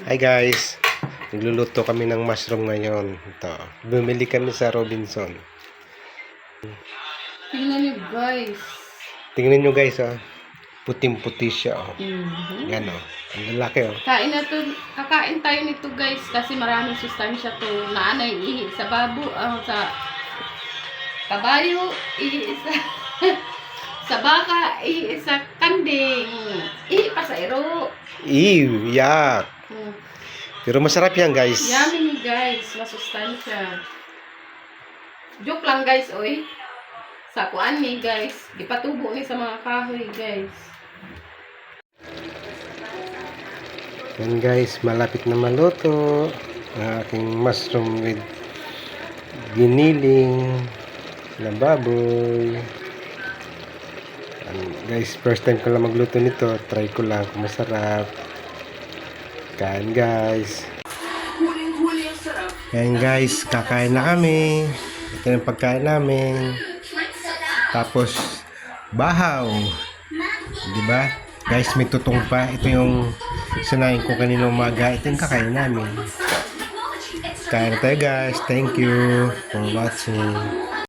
Hi guys, nagluluto kami ng mushroom ngayon. Ito, bumili kami sa Robinson. Tingnan niyo guys. Tingnan nyo guys, puting-puti siya. Yan ang lalaki Kakain tayo nito guys kasi maraming sustansya to. Naanay ihi sa sa kabayo, ihi sa sa baka, ihi sa kanding, ihi pa sa iro. Ew, yak. Pero masarap yan guys. Yummy ni guys, masustansya. Joke lang guys, oy. Sa kuan ni guys, gipatubo ni sa mga kahoy guys. Yan guys, malapit na maluto ang aking mushroom with giniling na baboy. Guys, first time ko lang magluto nito. Try ko lang kung masarap. Kain guys. Yan guys, kakain na kami. Ito yung pagkain namin. Tapos bahaw. Diba? Guys, may tutong pa. Ito yung sinayin ko kanina umaga. Ito yung kakain namin. Kain na tayo guys. Thank you for watching.